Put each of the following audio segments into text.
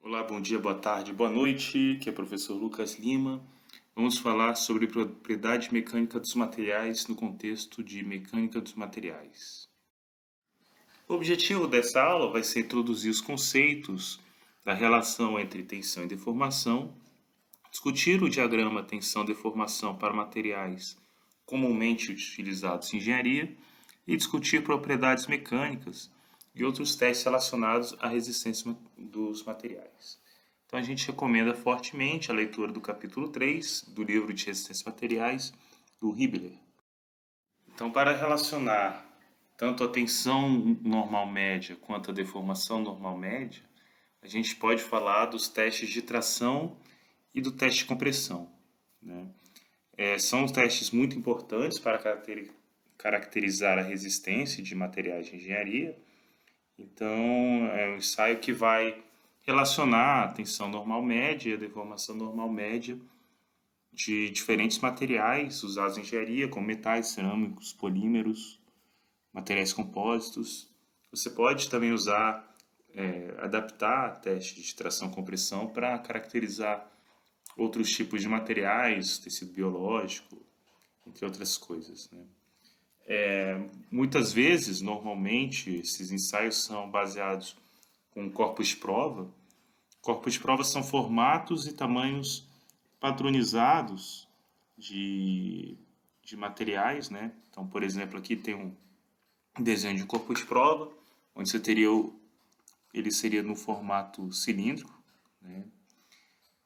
Olá, bom dia, boa tarde, boa noite. Aqui é o professor Lucas Lima. Vamos falar sobre propriedade mecânica dos materiais no contexto de mecânica dos materiais. O objetivo dessa aula vai ser introduzir os conceitos da relação entre tensão e deformação, discutir o diagrama tensão-deformação para materiais comumente utilizados em engenharia e discutir propriedades mecânicas e outros testes relacionados à resistência dos materiais. Então a gente recomenda fortemente a leitura do capítulo 3 do livro de resistência a materiais do Hibbeler. Então, para relacionar tanto a tensão normal média quanto a deformação normal média, a gente pode falar dos testes de tração e do teste de compressão, né? São testes muito importantes para caracterizar a resistência de materiais de engenharia. Então, é um ensaio que vai relacionar a tensão normal média e a deformação normal média de diferentes materiais usados em engenharia, como metais, cerâmicos, polímeros, materiais compósitos. Você pode também adaptar teste de tração-compressão para caracterizar outros tipos de materiais, tecido biológico, entre outras coisas, né? Muitas vezes, normalmente, esses ensaios são baseados com corpos de prova. Corpos de prova são formatos e tamanhos padronizados de materiais, né? Então, por exemplo, aqui tem um desenho de corpo de prova, onde ele seria no formato cilíndrico, né?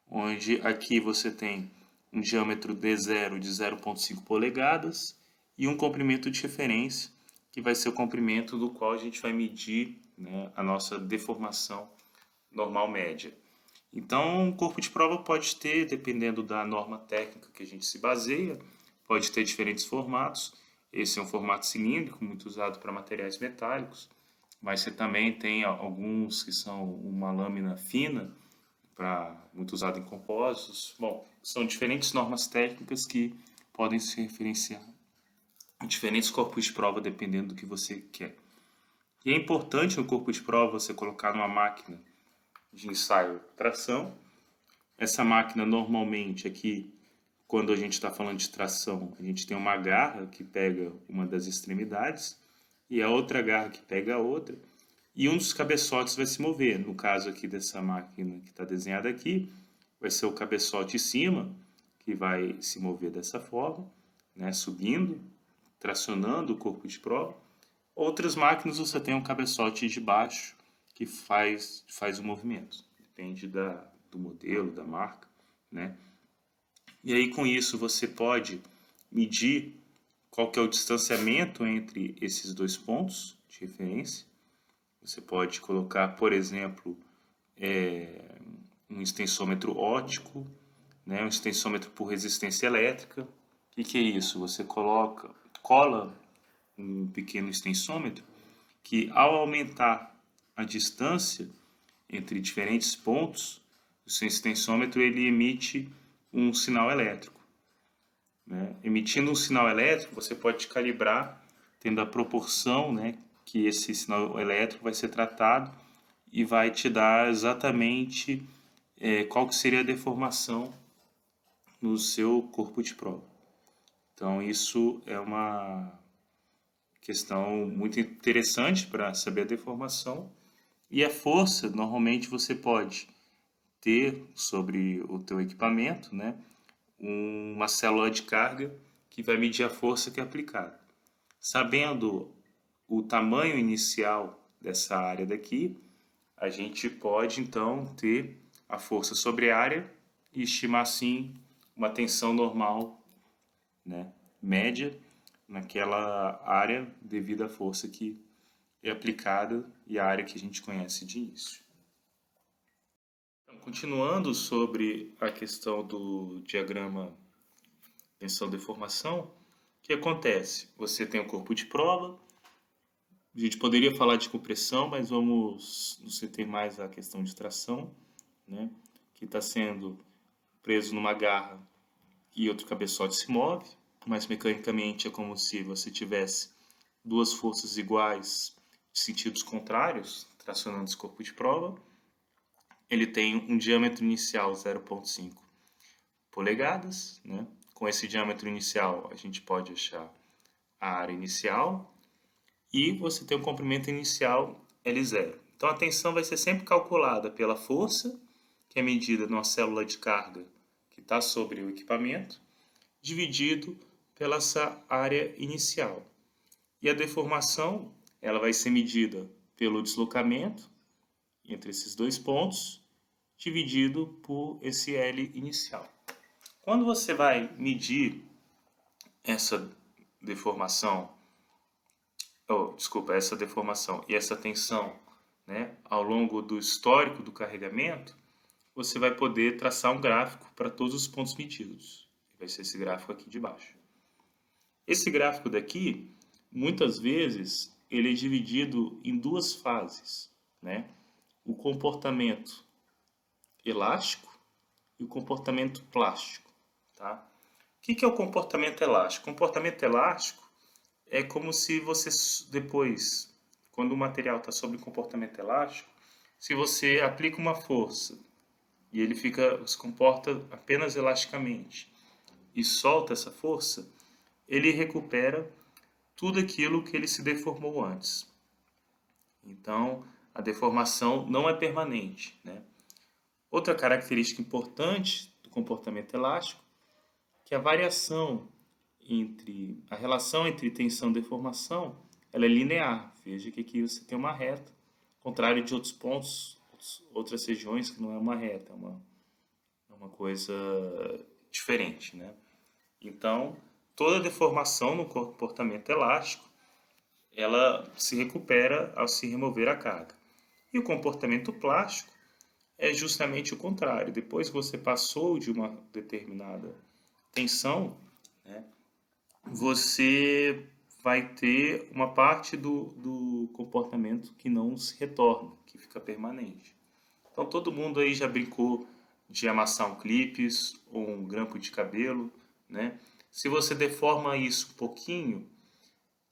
Onde aqui você tem um diâmetro D0 de 0,5 polegadas e um comprimento de referência, que vai ser o comprimento do qual a gente vai medir, né, a nossa deformação normal média. Então, o corpo de prova pode ter, dependendo da norma técnica que a gente se baseia, pode ter diferentes formatos. Esse é um formato cilíndrico, muito usado para materiais metálicos, mas você também tem alguns que são uma lâmina fina, muito usado em compósitos. Bom, são diferentes normas técnicas que podem se referenciar a diferentes corpos de prova dependendo do que você quer. E é importante no corpo de prova você colocar numa máquina de ensaio tração. Essa máquina normalmente aqui, quando a gente está falando de tração, a gente tem uma garra que pega uma das extremidades e a outra garra que pega a outra, e um dos cabeçotes vai se mover. No caso aqui dessa máquina que está desenhada aqui, vai ser o cabeçote de cima, que vai se mover dessa forma, né, subindo, tracionando o corpo de prova. Outras máquinas você tem um cabeçote de baixo que faz o movimento. Depende do modelo, da marca, né? E aí com isso você pode medir qual que é o distanciamento entre esses dois pontos de referência. Você pode colocar, por exemplo, um extensômetro óptico, né, um extensômetro por resistência elétrica. O que é isso? Você cola um pequeno extensômetro que, ao aumentar a distância entre diferentes pontos, o seu extensômetro ele emite um sinal elétrico, né? Emitindo um sinal elétrico, você pode calibrar tendo a proporção, né, que esse sinal elétrico vai ser tratado e vai te dar exatamente qual que seria a deformação no seu corpo de prova. Então, isso é uma questão muito interessante para saber a deformação. E a força, normalmente você pode ter sobre o teu equipamento, né, uma célula de carga que vai medir a força que é aplicada. Sabendo o tamanho inicial dessa área daqui, a gente pode então ter a força sobre a área e estimar assim uma tensão normal, né, média naquela área devido à força que é aplicada e a área que a gente conhece de início. Então, continuando sobre a questão do diagrama tensão-deformação, o que acontece? Você tem o corpo de prova, a gente poderia falar de compressão, mas vamos nos ter mais a questão de tração, né, que está sendo preso numa garra e outro cabeçote se move, mas mecanicamente é como se você tivesse duas forças iguais de sentidos contrários tracionando esse corpo de prova. ele tem um diâmetro inicial 0,5 polegadas, né? Com esse diâmetro inicial, a gente pode achar a área inicial e você tem um comprimento inicial L0. Então a tensão vai ser sempre calculada pela força, que é medida numa célula de carga que está sobre o equipamento, dividido pela essa área inicial. E a deformação, ela vai ser medida pelo deslocamento entre esses dois pontos, dividido por esse L inicial. Quando você vai medir essa deformação, essa deformação e essa tensão, né, ao longo do histórico do carregamento, você vai poder traçar um gráfico para todos os pontos medidos. Vai ser esse gráfico aqui de baixo. Esse gráfico daqui, muitas vezes, ele é dividido em duas fases, né? O comportamento elástico e o comportamento plástico, tá? O que é o comportamento elástico? O comportamento elástico é como se você depois, quando o material está sob comportamento elástico, se você aplica uma força e ele se comporta apenas elasticamente e solta essa força, ele recupera tudo aquilo que ele se deformou antes. Então, a deformação não é permanente, né? Outra característica importante do comportamento elástico é que a relação entre tensão e deformação, ela é linear. Veja que aqui você tem uma reta, ao contrário de outros pontos, outras regiões que não é uma reta, é uma coisa diferente, né? Então, toda deformação no comportamento elástico, ela se recupera ao se remover a carga. E o comportamento plástico é justamente o contrário. Depois que você passou de uma determinada tensão, né, você vai ter uma parte do comportamento que não se retorna, que fica permanente. Então todo mundo aí já brincou de amassar um clipes ou um grampo de cabelo, né? Se você deforma isso um pouquinho,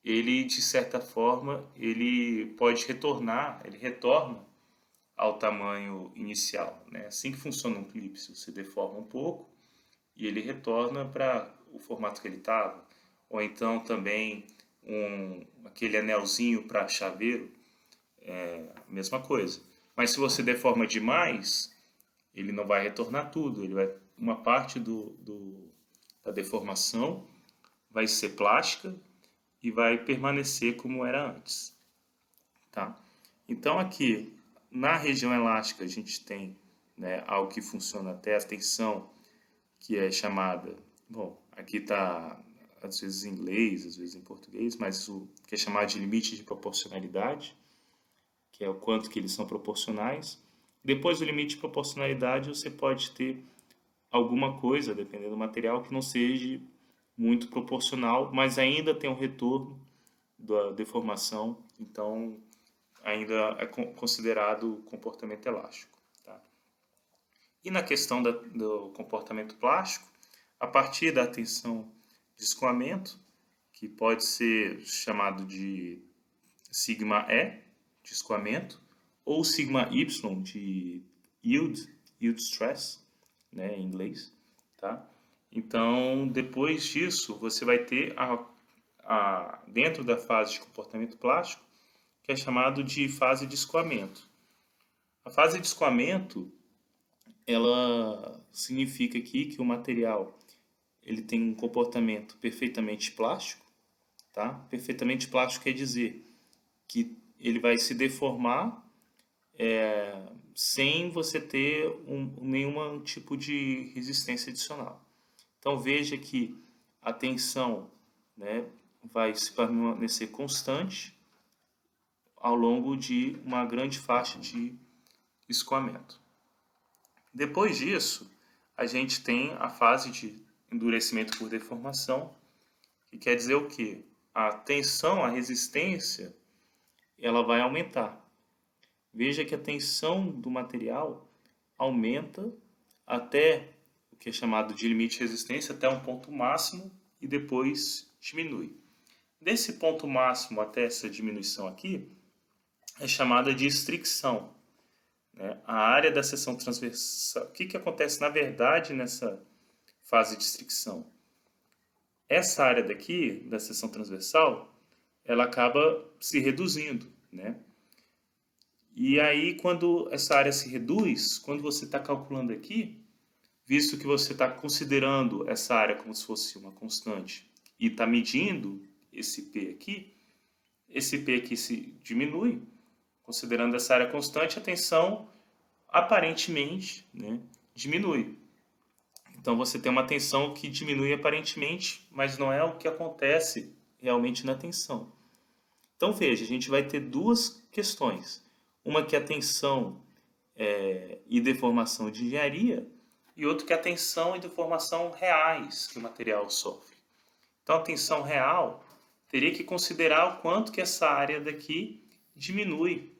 ele de certa forma ele pode retornar, ele retorna ao tamanho inicial, né? Assim que funciona um clipe, se você deforma um pouco e ele retorna para o formato que ele estava, ou então também aquele anelzinho para chaveiro, a mesma coisa. Mas se você deforma demais, ele não vai retornar tudo, uma parte da deformação vai ser plástica e vai permanecer como era antes, tá? Então aqui na região elástica a gente tem, né, algo que funciona até a tensão, que é chamada, bom, aqui está às vezes em inglês, às vezes em português, mas o que é chamado de limite de proporcionalidade, que é o quanto que eles são proporcionais. Depois do limite de proporcionalidade você pode ter alguma coisa, dependendo do material, que não seja muito proporcional, mas ainda tem um retorno da deformação, então ainda é considerado comportamento elástico. Tá? E na questão do comportamento plástico, a partir da tensão de escoamento, que pode ser chamado de sigma E, de escoamento, ou sigma Y, de yield stress, né, em inglês, tá? Então, depois disso, você vai ter dentro da fase de comportamento plástico, que é chamado de fase de escoamento. A fase de escoamento, ela significa aqui que o material ele tem um comportamento perfeitamente plástico, tá? Perfeitamente plástico quer dizer que ele vai se deformar sem você ter nenhum tipo de resistência adicional. Então veja que a tensão, né, vai se permanecer constante ao longo de uma grande faixa de escoamento. Depois disso, a gente tem a fase de endurecimento por deformação, que quer dizer o quê? A tensão, a resistência, ela vai aumentar. Veja que a tensão do material aumenta até o que é chamado de limite de resistência, até um ponto máximo, e depois diminui. Desse ponto máximo até essa diminuição aqui, é chamada de estricção. né, a área da seção transversal. O que acontece na verdade nessa fase de fricção? Essa área daqui, da seção transversal, ela acaba se reduzindo, né? E aí, quando essa área se reduz, quando você está calculando aqui, visto que você está considerando essa área como se fosse uma constante e está medindo esse P aqui se diminui, considerando essa área constante, a tensão aparentemente, né, diminui. Então você tem uma tensão que diminui aparentemente, mas não é o que acontece realmente na tensão. Então veja, a gente vai ter duas questões. Uma que é a tensão e deformação de engenharia, e outra que é a tensão e deformação reais que o material sofre. Então a tensão real teria que considerar o quanto que essa área daqui diminui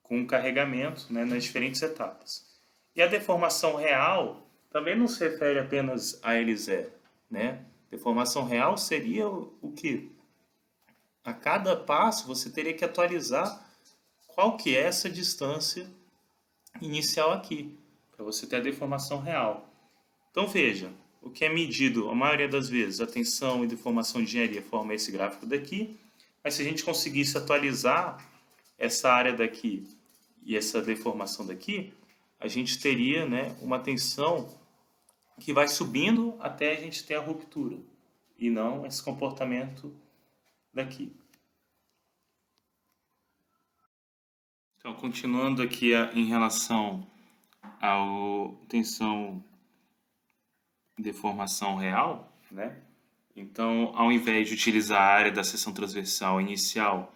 com o carregamento, né, nas diferentes etapas. E a deformação real também não se refere apenas a L0, né? Deformação real seria o que? A cada passo você teria que atualizar qual que é essa distância inicial aqui, para você ter a deformação real. Então veja, o que é medido, a maioria das vezes, a tensão e deformação de engenharia forma esse gráfico daqui, mas se a gente conseguisse atualizar essa área daqui e essa deformação daqui, a gente teria, né, uma tensão que vai subindo até a gente ter a ruptura, e não esse comportamento daqui. Então, continuando aqui em relação à tensão e deformação real, né? Então, ao invés de utilizar a área da seção transversal inicial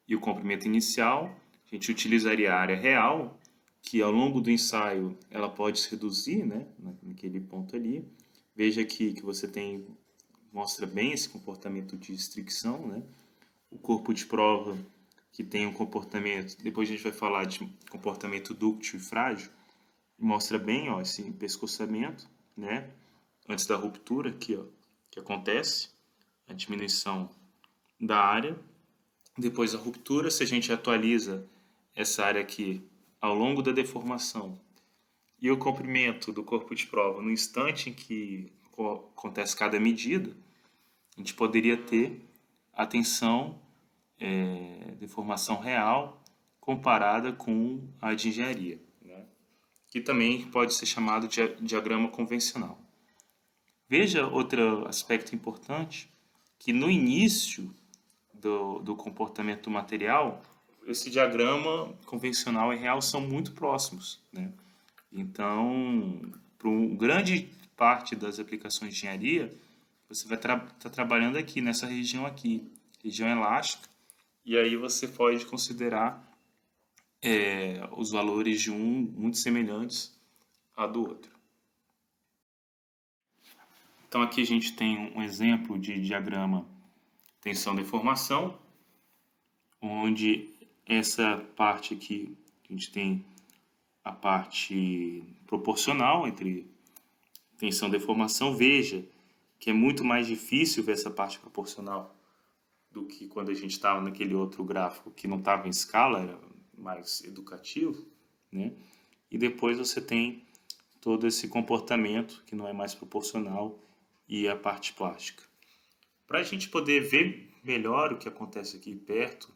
e o comprimento inicial, a gente utilizaria a área real, que ao longo do ensaio ela pode se reduzir, né, naquele ponto ali. Veja aqui que você mostra bem esse comportamento de restrição, né? O corpo de prova que tem um comportamento, depois a gente vai falar de comportamento dúctil e frágil, mostra bem, ó, esse pescoçamento, né, antes da ruptura aqui, ó, que acontece, a diminuição da área, depois a ruptura, se a gente atualiza essa área aqui ao longo da deformação e o comprimento do corpo de prova no instante em que acontece cada medida, a gente poderia ter a tensão, deformação real comparada com a de engenharia, né? Que também pode ser chamado de diagrama convencional. Veja outro aspecto importante, que no início do comportamento do material, esse diagrama convencional e real são muito próximos, né? Então, para uma grande parte das aplicações de engenharia, você vai estar trabalhando aqui, nessa região aqui, região elástica, e aí você pode considerar os valores de um muito semelhantes a do outro. Então aqui a gente tem um exemplo de diagrama tensão-deformação, onde essa parte aqui a gente tem a parte proporcional entre tensão e deformação. Veja que é muito mais difícil ver essa parte proporcional do que quando a gente estava naquele outro gráfico que não estava em escala, era mais educativo, né? E depois você tem todo esse comportamento que não é mais proporcional e a parte plástica. Para a gente poder ver melhor o que acontece aqui perto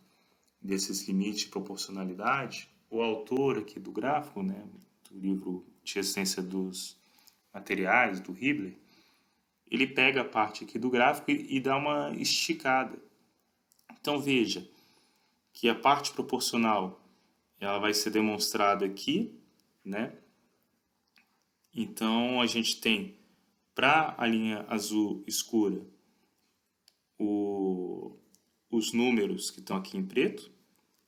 desses limites de proporcionalidade, o autor aqui do gráfico, né, do livro de Essência dos Materiais, do Hibbeler, ele pega a parte aqui do gráfico e dá uma esticada. Então veja que a parte proporcional ela vai ser demonstrada aqui, né? Então a gente tem para a linha azul escura os números que estão aqui em preto,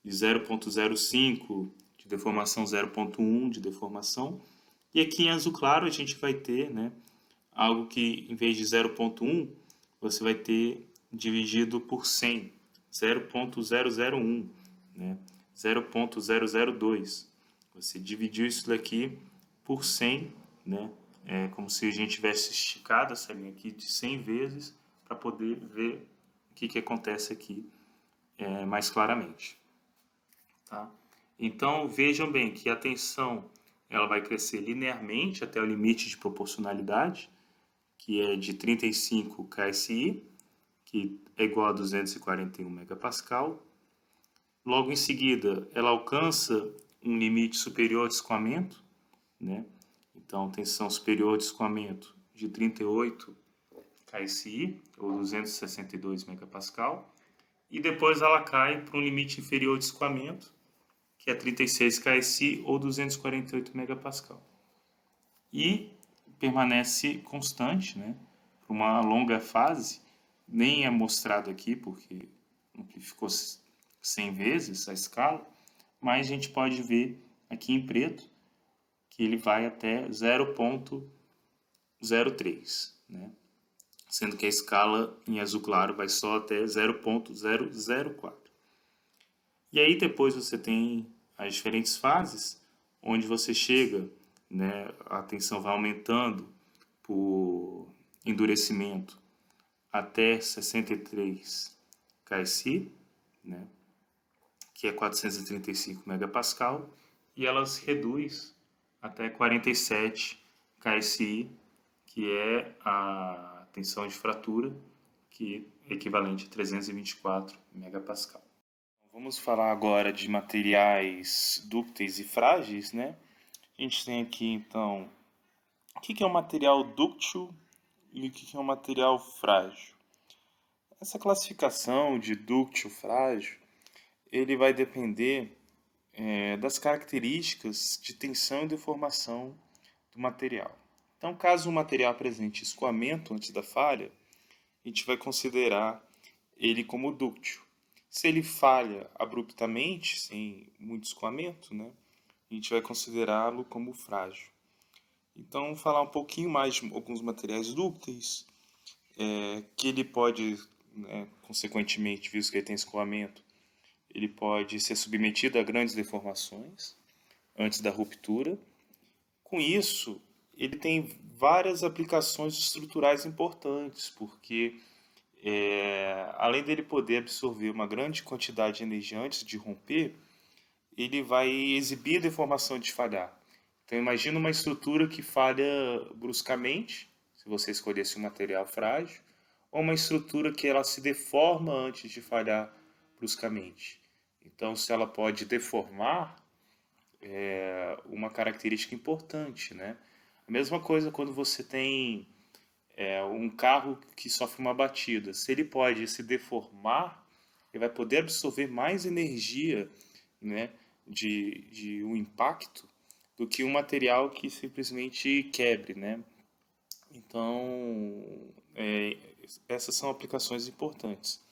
de 0,05 de deformação, 0,1 de deformação, e aqui em azul claro a gente vai ter, né, algo que em vez de 0,1 você vai ter dividido por 100, 0,001, né, 0,002. Você dividiu isso daqui por 100, né, como se a gente tivesse esticado essa linha aqui de 100 vezes para poder ver o que acontece aqui mais claramente. Tá? Então, vejam bem que a tensão ela vai crescer linearmente até o limite de proporcionalidade, que é de 35 KSI, que é igual a 241 megapascal. Logo em seguida, ela alcança um limite superior de escoamento, né? Então, tensão superior de escoamento de 38 KSI, ou 262 megapascal. E depois ela cai para um limite inferior de escoamento, que é 36 KSI, ou 248 megapascal. E permanece constante, né? Por uma longa fase, nem é mostrado aqui, porque amplificou 100 vezes a escala, mas a gente pode ver aqui em preto que ele vai até 0,03, né? Sendo que a escala em azul claro vai só até 0,004. E aí depois você tem as diferentes fases, onde você chega, né, a tensão vai aumentando por endurecimento até 63 KSI, né, que é 435 megapascal, e ela se reduz até 47 KSI, que é a tensão de fratura, que é equivalente a 324 megapascal. Vamos falar agora de materiais dúcteis e frágeis, né? A gente tem aqui então o que é um material dúctil e o que é um material frágil. Essa classificação de dúctil frágil ele vai depender das características de tensão e deformação do material. Então, caso o material apresente escoamento antes da falha, a gente vai considerar ele como dúctil. Se ele falha abruptamente, sem muito escoamento, né, a gente vai considerá-lo como frágil. Então, falar um pouquinho mais de alguns materiais dúcteis, que ele pode, né, consequentemente, visto que ele tem escoamento, ele pode ser submetido a grandes deformações antes da ruptura. Com isso, ele tem várias aplicações estruturais importantes, porque além dele poder absorver uma grande quantidade de energia antes de romper, ele vai exibir a deformação de falhar. Então imagina uma estrutura que falha bruscamente, se você escolhesse um material frágil, ou uma estrutura que ela se deforma antes de falhar bruscamente. Então se ela pode deformar, é uma característica importante, né? A mesma coisa quando você tem um carro que sofre uma batida. Se ele pode se deformar, ele vai poder absorver mais energia, né, de um impacto do que um material que simplesmente quebre, né? Então, essas são aplicações importantes.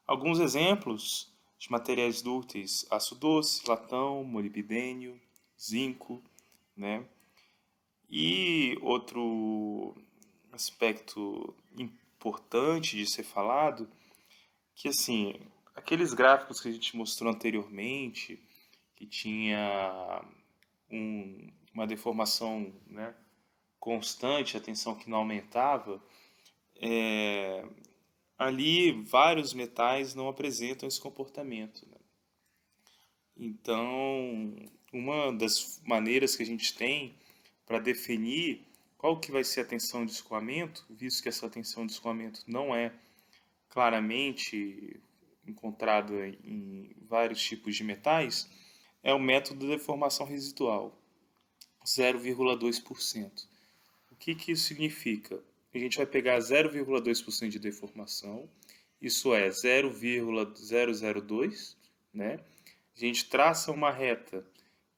Alguns exemplos de materiais dúcteis: aço doce, latão, molibdênio, zinco, né? E outro aspecto importante de ser falado, que assim, aqueles gráficos que a gente mostrou anteriormente, que tinha uma deformação, né, constante, a tensão que não aumentava, ali vários metais não apresentam esse comportamento, né? Então, uma das maneiras que a gente tem para definir qual que vai ser a tensão de escoamento, visto que essa tensão de escoamento não é claramente encontrada em vários tipos de metais, é o método de deformação residual, 0,2%. O que isso significa? A gente vai pegar 0,2% de deformação, isso é 0,002, né? A gente traça uma reta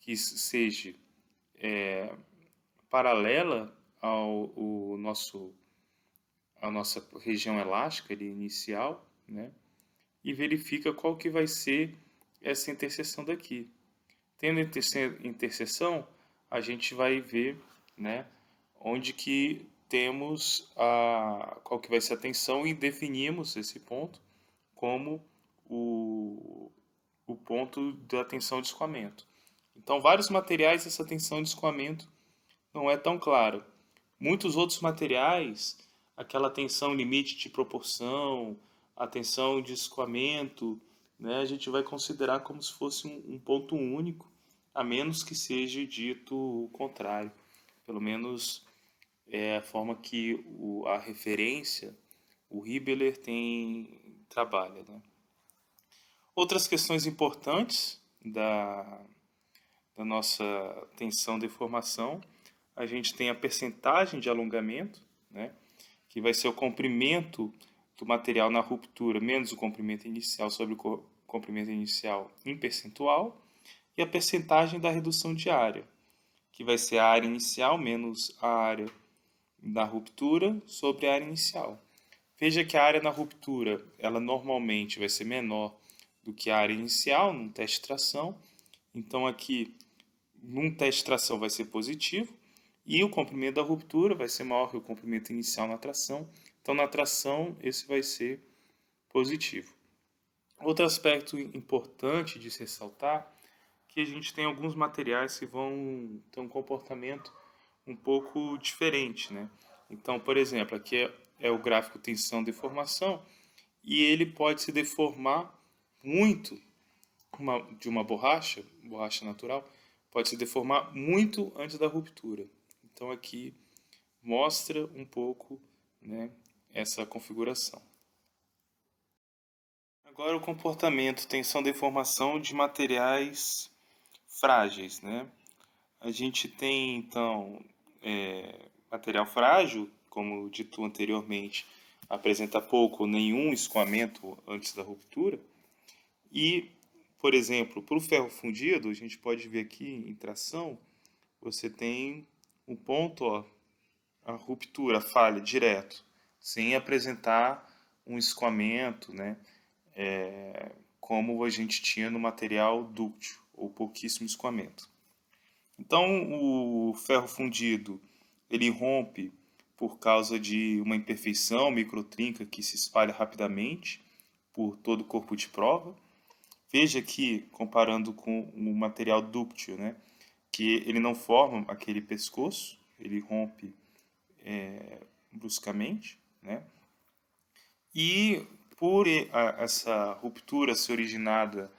que seja paralela à nossa região elástica ali, inicial, né? E verifica qual que vai ser essa interseção daqui. Tendo interseção, a gente vai ver, né, onde que temos qual que vai ser a tensão e definimos esse ponto como o ponto da tensão de escoamento. Então, vários materiais, essa tensão de escoamento não é tão clara. Muitos outros materiais, aquela tensão limite de proporção, a tensão de escoamento né, a gente vai considerar como se fosse um ponto único, a menos que seja dito o contrário. Pelo menos é a forma que a referência, o Hibbeler trabalha, né? Outras questões importantes da nossa tensão de deformação, a gente tem a percentagem de alongamento, né, que vai ser o comprimento do material na ruptura menos o comprimento inicial sobre o comprimento inicial em percentual, e a percentagem da redução de área, que vai ser a área inicial menos a área da ruptura sobre a área inicial. Veja que a área na ruptura, ela normalmente vai ser menor do que a área inicial num teste de tração. Então aqui, num teste de tração vai ser positivo, e o comprimento da ruptura vai ser maior que o comprimento inicial na tração. Então na tração esse vai ser positivo. Outro aspecto importante de se ressaltar é que a gente tem alguns materiais que vão ter um comportamento um pouco diferente, né? Então, por exemplo, aqui é o gráfico tensão-deformação, e ele pode se deformar muito de uma borracha natural, pode se deformar muito antes da ruptura. Então aqui mostra um pouco, né, essa configuração. Agora o comportamento, tensão-deformação de materiais frágeis, né? A gente tem então material frágil, como dito anteriormente, apresenta pouco ou nenhum escoamento antes da ruptura. E, por exemplo, para o ferro fundido, a gente pode ver aqui em tração, você tem um ponto, ó, a ruptura, a falha direto, sem apresentar um escoamento, né, como a gente tinha no material dúctil, ou pouquíssimo escoamento. Então, o ferro fundido, ele rompe por causa de uma imperfeição, microtrinca que se espalha rapidamente por todo o corpo de prova. Veja aqui, comparando com o material dúctil, né, que ele não forma aquele pescoço, ele rompe bruscamente, né, e por essa ruptura ser originada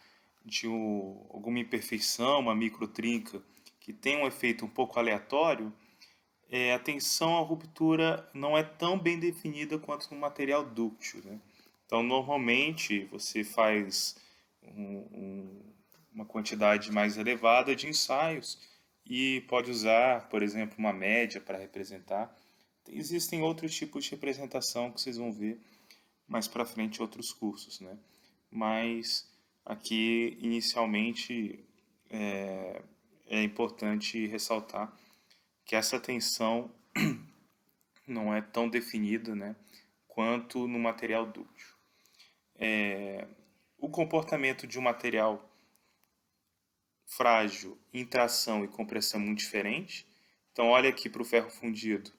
de alguma imperfeição, uma microtrinca, que tem um efeito um pouco aleatório, a tensão à ruptura não é tão bem definida quanto no material dúctil, né? Então, normalmente, você faz uma quantidade mais elevada de ensaios e pode usar, por exemplo, uma média para representar. Existem outros tipos de representação que vocês vão ver mais para frente em outros cursos, né? Mas aqui, inicialmente, é importante ressaltar que essa tensão não é tão definida, né, quanto no material dúctil. O comportamento de um material frágil em tração e compressão é muito diferente. Então, olha aqui para o ferro fundido.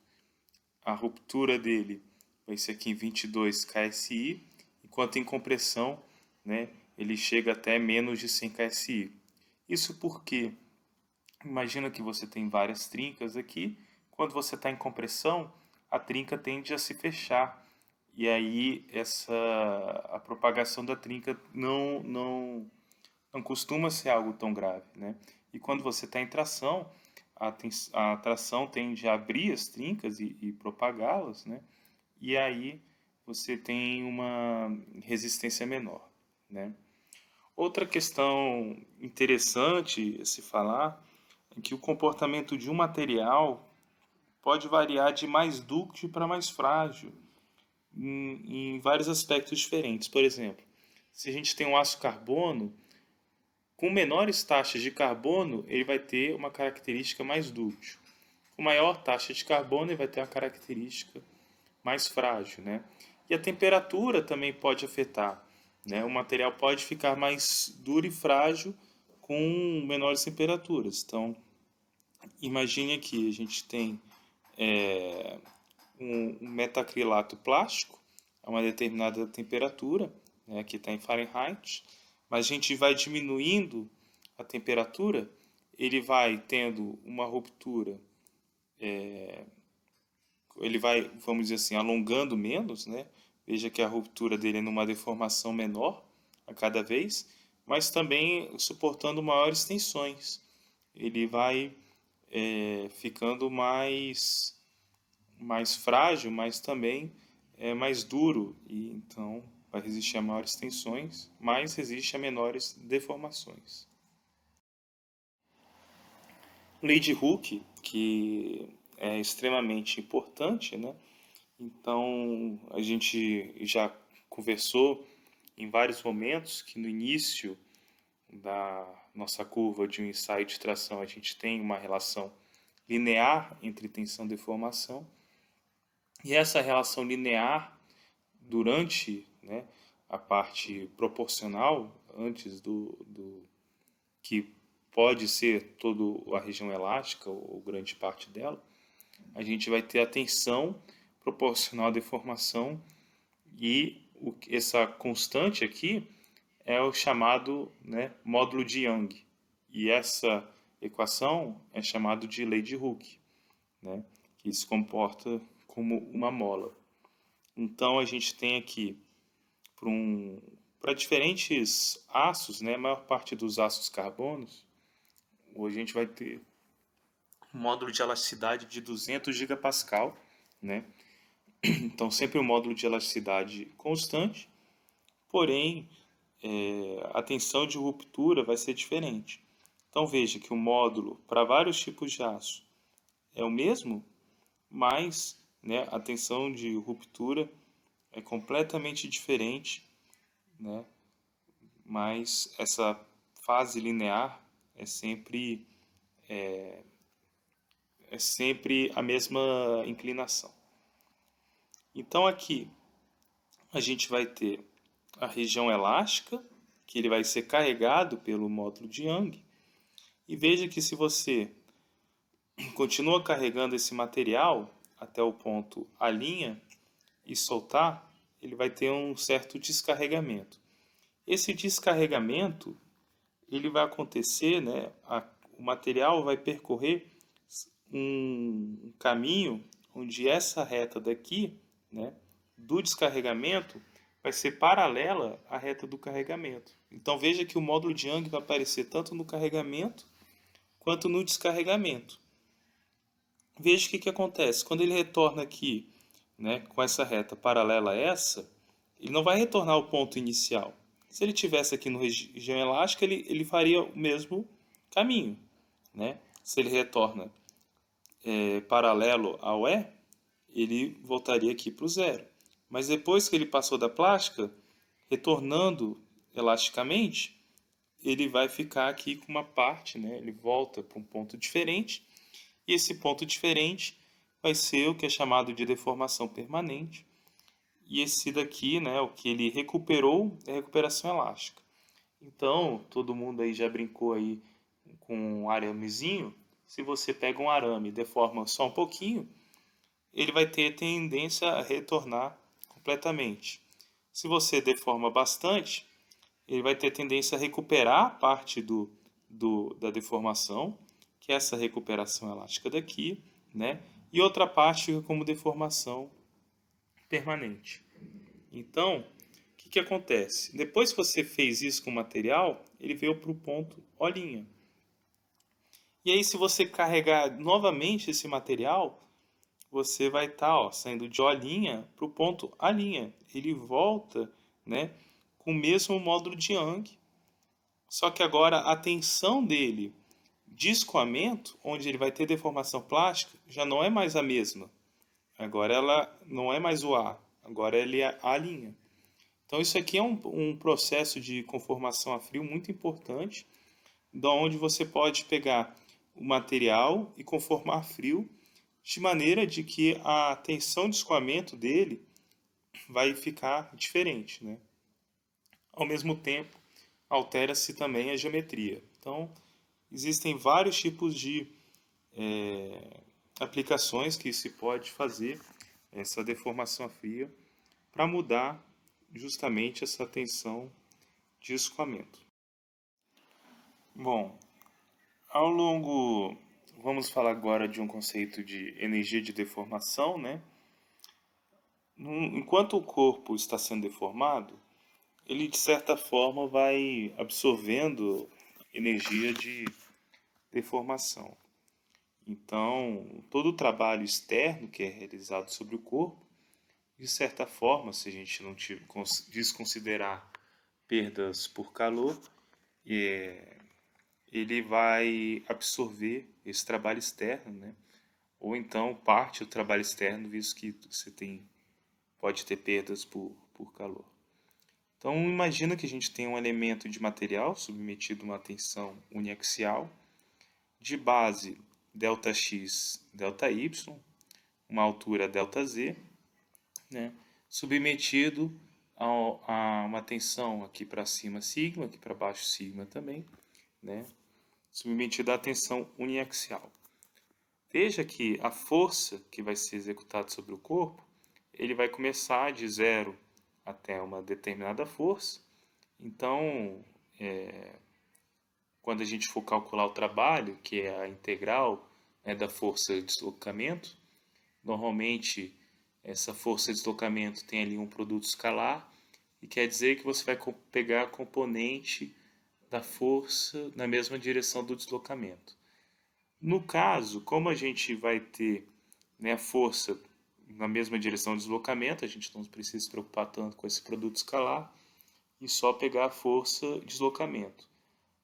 A ruptura dele vai ser aqui em 22 KSI, enquanto em compressão, né, ele chega até menos de 100 KSI. Isso porque, imagina que você tem várias trincas aqui, quando você está em compressão, a trinca tende a se fechar, e aí a propagação da trinca não costuma ser algo tão grave, né? E quando você está em tração, a tração tende a abrir as trincas e propagá-las, né? E aí você tem uma resistência menor, né? Outra questão interessante a se falar é que o comportamento de um material pode variar de mais dúctil para mais frágil em vários aspectos diferentes. Por exemplo, se a gente tem um aço carbono, com menores taxas de carbono, ele vai ter uma característica mais dúctil. Com maior taxa de carbono, ele vai ter uma característica mais frágil, né? E a temperatura também pode afetar, né? O material pode ficar mais duro e frágil com menores temperaturas. Então, imagine aqui, a gente tem um metacrilato plástico a uma determinada temperatura, né? Aqui está em Fahrenheit, mas a gente vai diminuindo a temperatura, ele vai tendo uma ruptura, ele vai, vamos dizer assim, alongando menos, né? Veja que a ruptura dele é numa deformação menor, a cada vez, mas também suportando maiores tensões. Ele vai ficando mais frágil, mas também mais duro, e então vai resistir a maiores tensões, mas resiste a menores deformações. Lei de Hooke, que é extremamente importante, né? Então, a gente já conversou em vários momentos que no início da nossa curva de um ensaio de tração a gente tem uma relação linear entre tensão e deformação. E essa relação linear durante, né, a parte proporcional, antes do que pode ser toda a região elástica ou grande parte dela, a gente vai ter a tensão proporcional à deformação e essa constante aqui é o chamado, né, módulo de Young. E essa equação é chamada de lei de Hooke, né, que se comporta como uma mola. Então a gente tem aqui para diferentes aços, né, a maior parte dos aços carbonos, hoje a gente vai ter um módulo de elasticidade de 200 gigapascal, né? Então sempre um módulo de elasticidade constante, porém a tensão de ruptura vai ser diferente. Então veja que o módulo para vários tipos de aço é o mesmo, mas, né, a tensão de ruptura é completamente diferente, né? Mas essa fase linear é sempre a mesma inclinação. Então aqui a gente vai ter a região elástica, que ele vai ser carregado pelo módulo de Young. E veja que se você continua carregando esse material até o ponto A' e soltar, ele vai ter um certo descarregamento. Esse descarregamento ele vai acontecer, né? O material vai percorrer um caminho onde essa reta daqui, né, do descarregamento vai ser paralela à reta do carregamento. Então veja que o módulo de Young vai aparecer tanto no carregamento quanto no descarregamento. Veja o que acontece. Quando ele retorna aqui, né, com essa reta paralela a essa, ele não vai retornar ao ponto inicial. Se ele tivesse aqui no região elástica, ele faria o mesmo caminho, né? Se ele retorna paralelo ao E, ele voltaria aqui para o zero. Mas depois que ele passou da plástica, retornando elasticamente, ele vai ficar aqui com uma parte, né? Ele volta para um ponto diferente, e esse ponto diferente vai ser o que é chamado de deformação permanente. E esse daqui, né, o que ele recuperou é a recuperação elástica. Então, todo mundo aí já brincou aí com um aramezinho. Se você pega um arame e deforma só um pouquinho, ele vai ter tendência a retornar completamente. Se você deforma bastante, ele vai ter tendência a recuperar parte da deformação, que é essa recuperação elástica daqui, né? E outra parte fica como deformação permanente. Então, o que acontece? Depois que você fez isso com o material, ele veio para o ponto O'. E aí, se você carregar novamente esse material, você vai estar saindo de O' para o ponto A'. Ele volta, né, com o mesmo módulo de Young, só que agora a tensão dele de escoamento, onde ele vai ter deformação plástica, já não é mais a mesma. Agora ela não é mais o A, agora ele é A'. Então isso aqui é um processo de conformação a frio muito importante, da onde você pode pegar o material e conformar frio, de maneira de que a tensão de escoamento dele vai ficar diferente, né? Ao mesmo tempo, altera-se também a geometria. Então, existem vários tipos de aplicações que se pode fazer essa deformação a frio para mudar justamente essa tensão de escoamento. Bom, vamos falar agora de um conceito de energia de deformação, né? Enquanto o corpo está sendo deformado, ele de certa forma vai absorvendo energia de deformação. Então, todo o trabalho externo que é realizado sobre o corpo, de certa forma, se a gente não desconsiderar perdas por calor, ele vai absorver esse trabalho externo, né? Ou então parte do trabalho externo, visto que você pode ter perdas por calor. Então, imagina que a gente tem um elemento de material submetido a uma tensão uniaxial, de base ΔX, ΔY, uma altura ΔZ, né, submetido a uma tensão aqui para cima sigma, aqui para baixo sigma também, né, submetido à tensão uniaxial. Veja que a força que vai ser executada sobre o corpo, ele vai começar de zero até uma determinada força. Então, quando a gente for calcular o trabalho, que é a integral, né, da força de deslocamento, normalmente essa força de deslocamento tem ali um produto escalar, e quer dizer que você vai pegar a componente da força na mesma direção do deslocamento. No caso, como a gente vai ter, né, força na mesma direção do deslocamento, a gente não precisa se preocupar tanto com esse produto escalar e só pegar a força de deslocamento.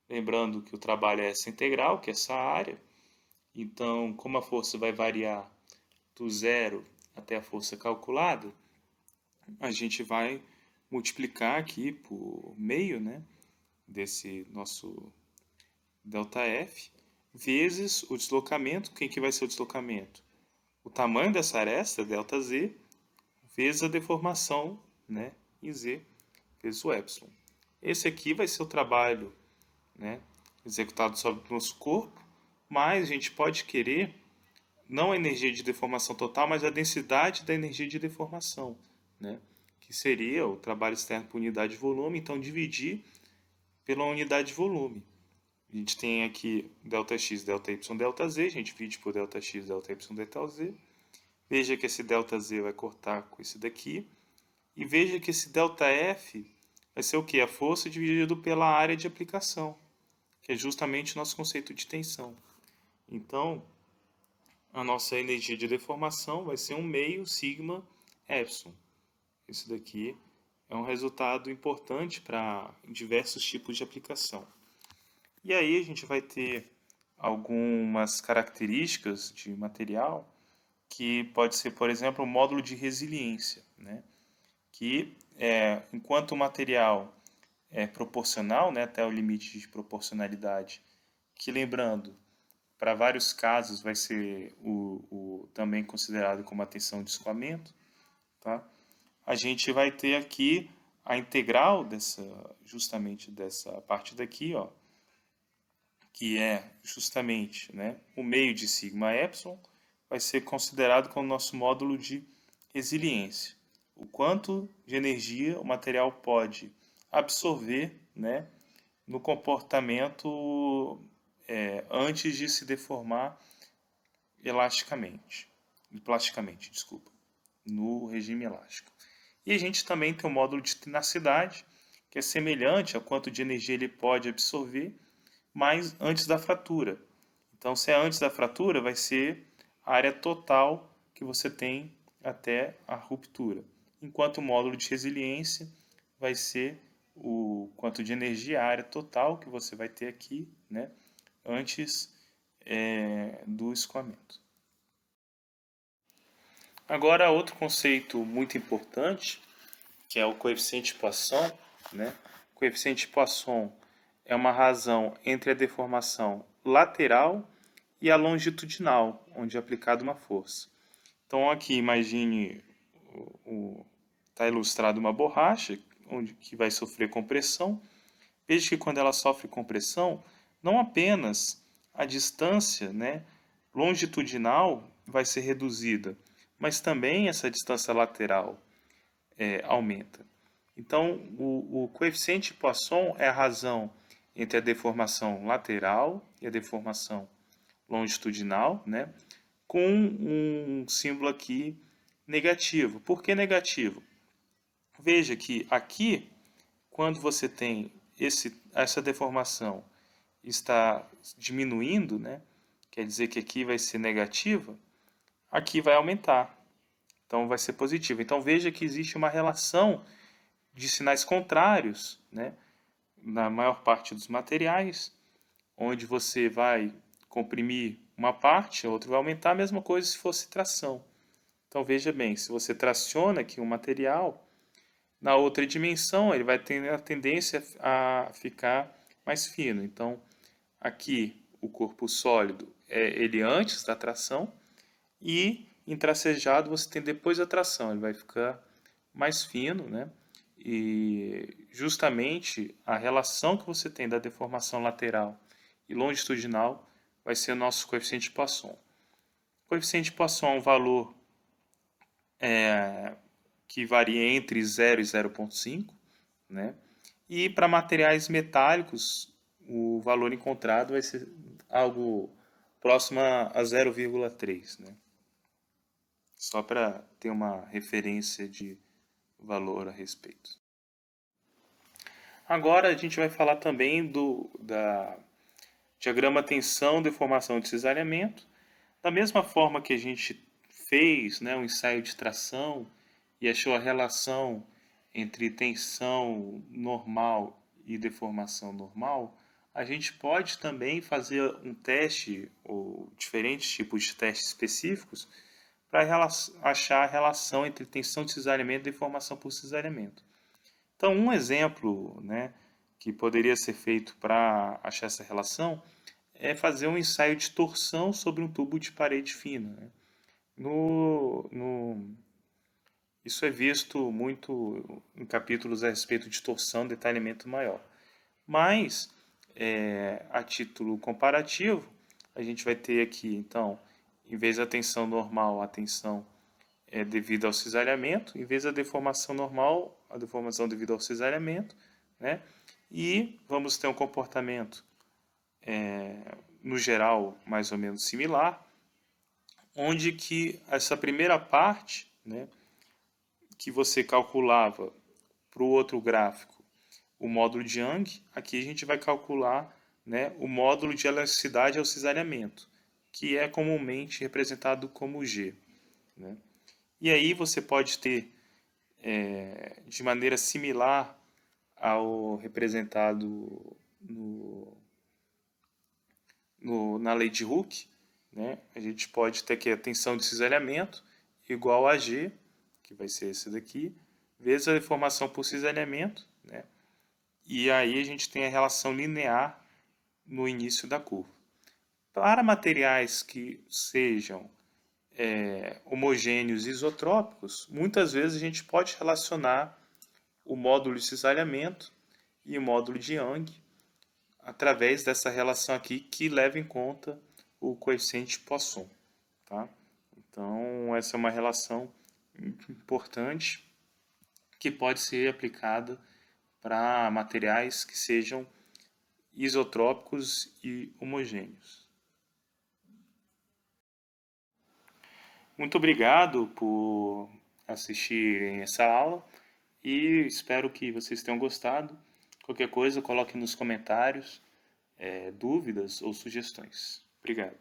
Lembrando que o trabalho é essa integral, que é essa área. Então, como a força vai variar do zero até a força calculada, a gente vai multiplicar aqui por meio, né, desse nosso ΔF, vezes o deslocamento. Quem que vai ser o deslocamento? O tamanho dessa aresta, ΔZ, vezes a deformação, né, em Z, vezes o epsilon. Esse aqui vai ser o trabalho, né, executado sobre o nosso corpo, mas a gente pode querer não a energia de deformação total, mas a densidade da energia de deformação, né, que seria o trabalho externo por unidade de volume. Então, dividir pela unidade de volume. A gente tem aqui ΔX, ΔY, ΔZ, a gente divide por ΔX, ΔY, ΔZ. Veja que esse ΔZ vai cortar com esse daqui. E veja que esse ΔF vai ser o quê? A força dividido pela área de aplicação, que é justamente o nosso conceito de tensão. Então, a nossa energia de deformação vai ser 1 meio sigma epsilon. Isso daqui é um resultado importante para diversos tipos de aplicação. E aí a gente vai ter algumas características de material que pode ser, por exemplo, o módulo de resiliência, né? Que enquanto o material é proporcional, né, até o limite de proporcionalidade, que lembrando, para vários casos vai ser também considerado como a tensão de escoamento, tá? A gente vai ter aqui a integral justamente dessa parte daqui, ó, que é justamente, né, o meio de sigma epsilon, vai ser considerado como nosso módulo de resiliência. O quanto de energia o material pode absorver, né, no comportamento antes de se deformar plasticamente, desculpa, no regime elástico. E a gente também tem o módulo de tenacidade, que é semelhante a quanto de energia ele pode absorver, mas antes da fratura. Então, se é antes da fratura, vai ser a área total que você tem até a ruptura. Enquanto o módulo de resiliência vai ser o quanto de energia, a área total que você vai ter aqui, né, antes do escoamento. Agora, outro conceito muito importante, que é o coeficiente de Poisson, né? O coeficiente de Poisson é uma razão entre a deformação lateral e a longitudinal, onde é aplicada uma força. Então, aqui, imagine, está ilustrado uma borracha, que vai sofrer compressão. Veja que quando ela sofre compressão, não apenas a distância, né, longitudinal vai ser reduzida, mas também essa distância lateral aumenta. Então, o coeficiente de Poisson é a razão entre a deformação lateral e a deformação longitudinal, né, com um símbolo aqui negativo. Por que negativo? Veja que aqui, quando você tem essa deformação está diminuindo, né? Quer dizer que aqui vai ser negativa, aqui vai aumentar. Então vai ser positivo. Então veja que existe uma relação de sinais contrários, né? Na maior parte dos materiais, onde você vai comprimir uma parte, a outra vai aumentar, a mesma coisa se fosse tração. Então veja bem, se você traciona aqui um material, na outra dimensão ele vai ter a tendência a ficar mais fino. Então aqui o corpo sólido é ele antes da tração e em tracejado você tem depois da tração, ele vai ficar mais fino, né? E justamente a relação que você tem da deformação lateral e longitudinal vai ser o nosso coeficiente de Poisson. O coeficiente de Poisson é um valor que varia entre 0 e 0,5, né? E para materiais metálicos, o valor encontrado vai ser algo próximo a 0,3, né? Só para ter uma referência de valor a respeito. Agora a gente vai falar também da diagrama tensão, deformação e cisalhamento. Da mesma forma que a gente fez, né, um ensaio de tração e achou a relação entre tensão normal e deformação normal, a gente pode também fazer um teste ou diferentes tipos de testes específicos para achar a relação entre tensão de cisalhamento e deformação por cisalhamento. Então, um exemplo, né, que poderia ser feito para achar essa relação é fazer um ensaio de torção sobre um tubo de parede fina, né? Isso é visto muito em capítulos a respeito de torção, detalhamento maior. Mas, a título comparativo, a gente vai ter aqui, então, em vez da tensão normal, a tensão é devido ao cisalhamento, em vez da deformação normal, a deformação devido ao cisalhamento, né? E vamos ter um comportamento, no geral, mais ou menos similar, onde que essa primeira parte, né, que você calculava para o outro gráfico o módulo de Young, aqui a gente vai calcular, né, o módulo de elasticidade ao cisalhamento, que é comumente representado como G, né? E aí você pode ter, de maneira similar ao representado na lei de Hooke, né? A gente pode ter aqui a tensão de cisalhamento igual a G, que vai ser esse daqui, vezes a deformação por cisalhamento, né? E aí a gente tem a relação linear no início da curva. Para materiais que sejam homogêneos e isotrópicos, muitas vezes a gente pode relacionar o módulo de cisalhamento e o módulo de Young através dessa relação aqui que leva em conta o coeficiente Poisson, tá? Então, essa é uma relação importante que pode ser aplicada para materiais que sejam isotrópicos e homogêneos. Muito obrigado por assistirem essa aula e espero que vocês tenham gostado. Qualquer coisa, coloque nos comentários dúvidas ou sugestões. Obrigado.